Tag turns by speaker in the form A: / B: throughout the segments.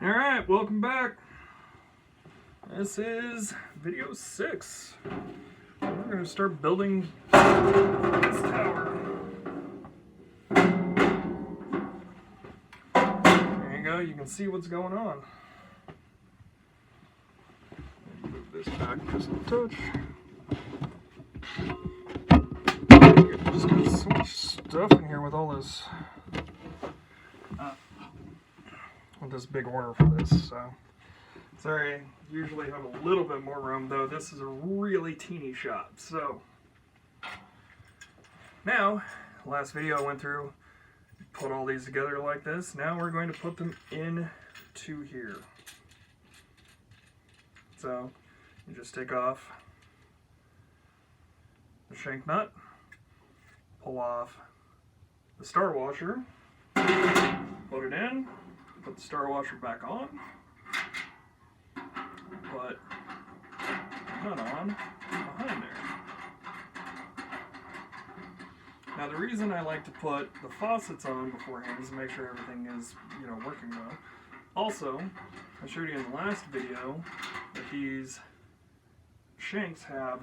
A: Alright, welcome back. This is video 6. We're going to start building this tower. There you go, you can see what's going on. Move this back just a touch. Just got so much stuff in here with all this. With this big order for this, so sorry. Usually have a little bit more room, though this is a really teeny shop. So now, last video I went through, put all these together like this. Now we're going to put them into here. So you just take off the shank nut, pull off the star washer, put it in. Put the star washer back on, put the nut on behind there. Now the reason I like to put the faucets on beforehand is to make sure everything is, working well. Also, I showed you in the last video that these shanks have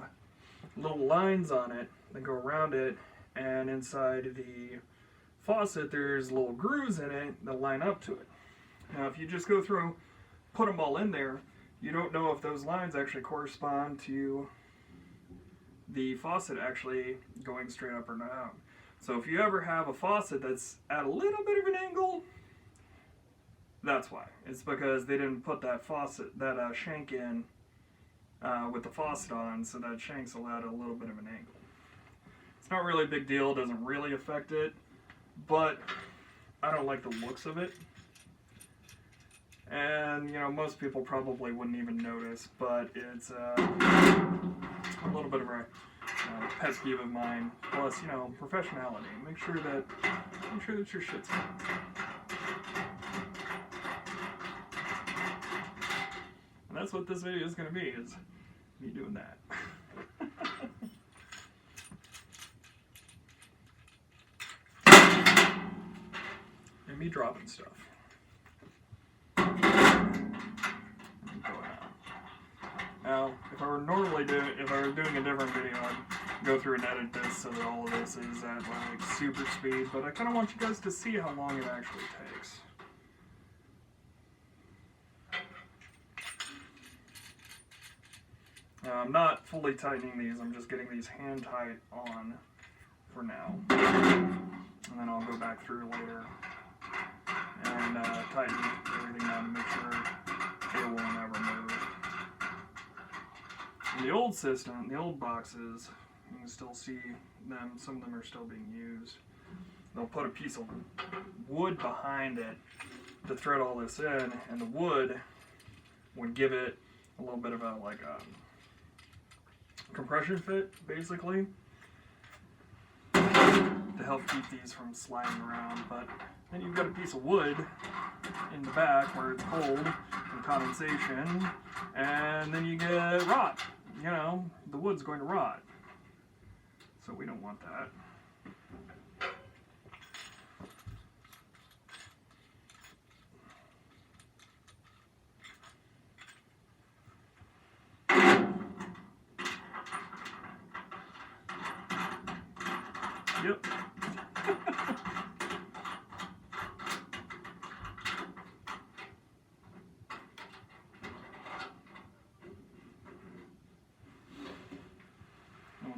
A: little lines on it that go around it, and inside the faucet there's little grooves in it that line up to it. Now, if you just go through, put them all in there, you don't know if those lines actually correspond to the faucet actually going straight up or down. So if you ever have a faucet that's at a little bit of an angle, that's why. It's because they didn't put that shank in with the faucet on, so that shank's allowed a little bit of an angle. It's not really a big deal, it doesn't really affect it, but I don't like the looks of it. And, most people probably wouldn't even notice, but it's a little bit of a pet peeve of mine. Plus, professionality. Make sure that your shit's clean. And that's what this video is going to be, is me doing that. And me dropping stuff. Now, if I were doing a different video, I'd go through and edit this so that all of this is at like super speed, but I kind of want you guys to see how long it actually takes. Now, I'm not fully tightening these, I'm just getting these hand tight on for now. And then I'll go back through later and tighten everything down to make sure it won't ever move. In the old system, the old boxes, you can still see them, some of them are still being used. They'll put a piece of wood behind it to thread all this in, and the wood would give it a little bit of a, compression fit, basically, to help keep these from sliding around. But then you've got a piece of wood in the back where it's cold and condensation, and then you get rot. The wood's going to rot. So we don't want that. Yep.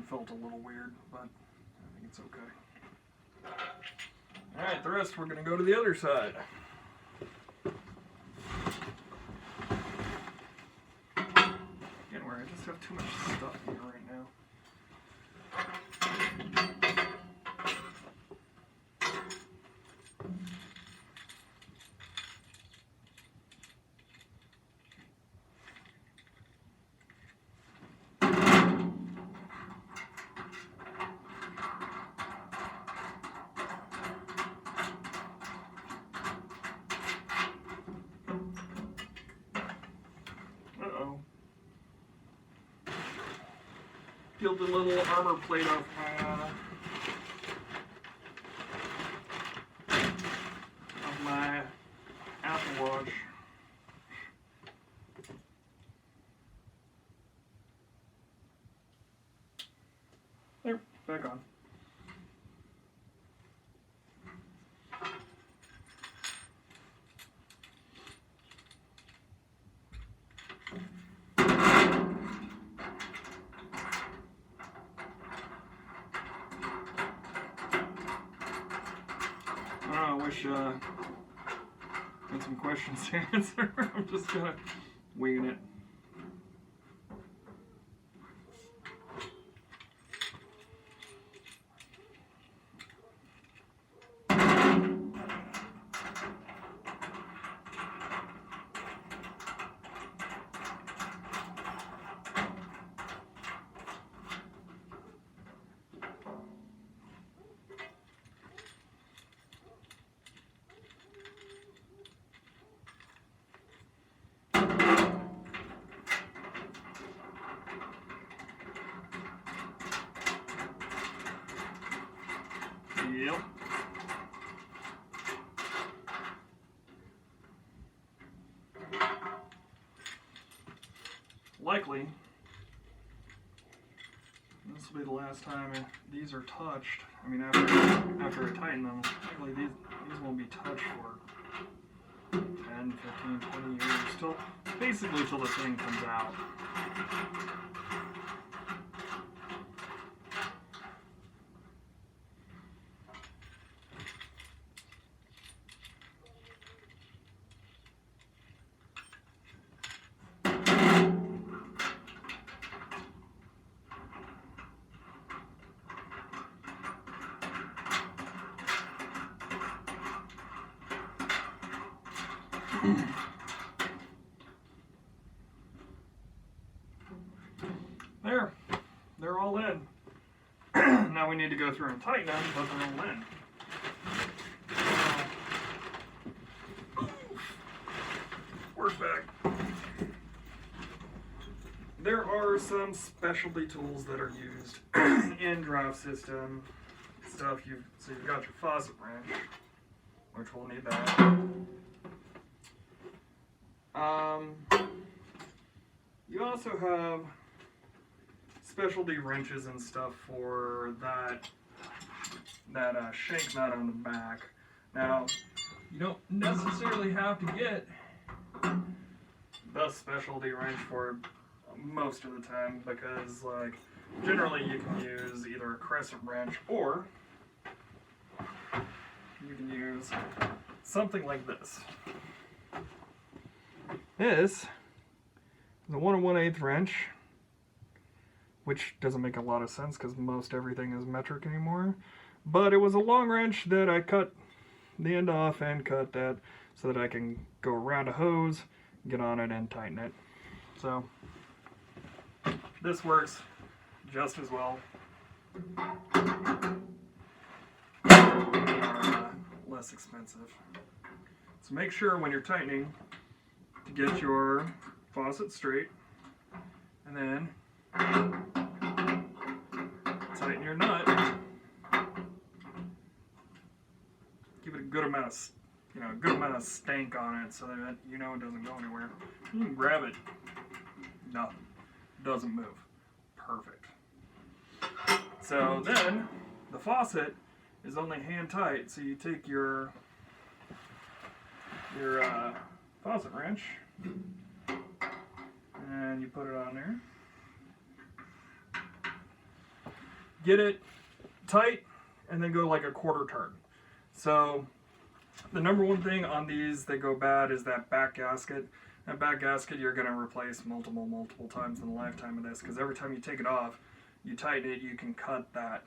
A: Felt a little weird, but I think it's okay. Alright, the rest we're going to go to the other side. Again, where I just have too much stuff here right now. Peeled a little armor plate off my Apple Watch. back on. I wish I had some questions to answer. I'm just kind of winging it. Yep. Likely, this will be the last time these are touched. I mean, after I tighten them, likely these won't be touched for 10, 15, 20 years, basically till the thing comes out. There, they're all in. Now we need to go through and tighten them, but they're all in. Work back. There are some specialty tools that are used in draft system stuff. So you've got your faucet wrench, which we'll need that. You also have specialty wrenches and stuff for that shank nut on the back. Now, you don't necessarily have to get the specialty wrench for most of the time, because like generally you can use either a crescent wrench or you can use something like this. This is a 1 1/8 wrench, which doesn't make a lot of sense because most everything is metric anymore. But it was a long wrench that I cut the end off and cut that so that I can go around a hose, get on it, and tighten it. So this works just as well. Less expensive. So make sure when you're tightening to get your faucet straight, and then tighten your nut. Give it a good amount of stank on it so that you know it doesn't go anywhere. You can grab it, nothing, doesn't move, perfect. So then the faucet is only hand tight. So you take your faucet wrench and you put it on there. Get it tight and then go like a quarter turn. So the number one thing on these that go bad is that back gasket. That back gasket you're going to replace multiple times in the lifetime of this, because every time you take it off, you tighten it, you can cut that.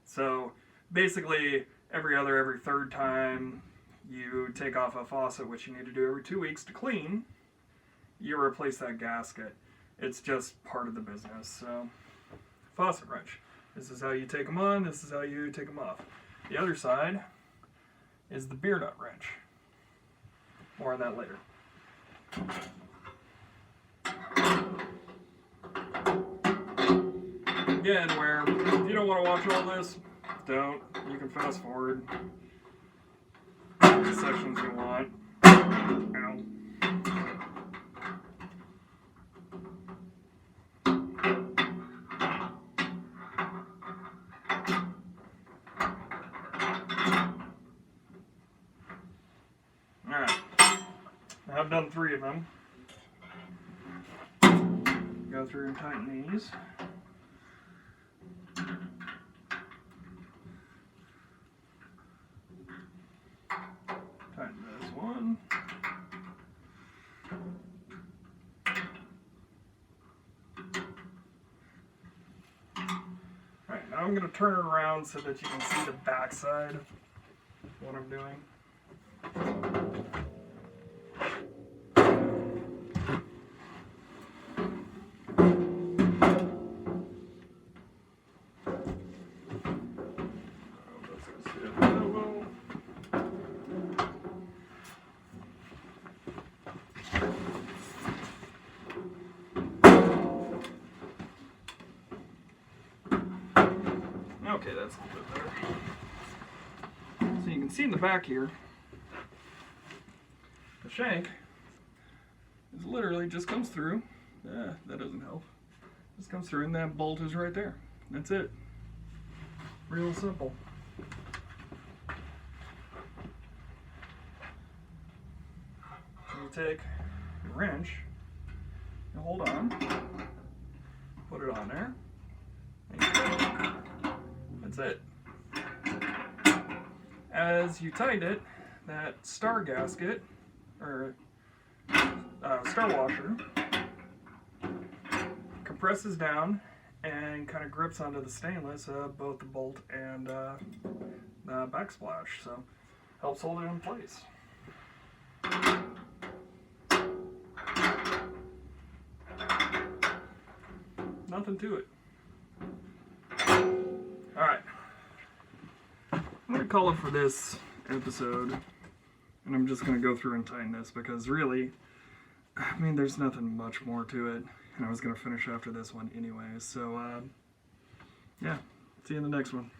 A: So basically every third time you take off a faucet, which you need to do every 2 weeks to clean, you replace that gasket. It's just part of the business. So faucet wrench. This is how you take them on, this is how you take them off. The other side is the beer nut wrench. More on that later. Again, where if you don't want to watch all this, don't. You can fast forward the sections you want. Ow. Now I've done 3 of them. Go through and tighten these. Tighten this one. Alright, now I'm going to turn it around so that you can see the back side of what I'm doing. Okay, that's a little bit better. So you can see in the back here, the shank is literally just comes through. That doesn't help. Just comes through and that bolt is right there. That's it. Real simple. So you take your wrench and hold on, put it on there. That's it. As you tighten it, that star gasket, or star washer, compresses down and kind of grips onto the stainless, both the bolt and the backsplash, so helps hold it in place. Nothing to it. Alright, I'm going to call it for this episode, and I'm just going to go through and tighten this, because really, I mean, there's nothing much more to it, and I was going to finish after this one anyway, so, yeah, see you in the next one.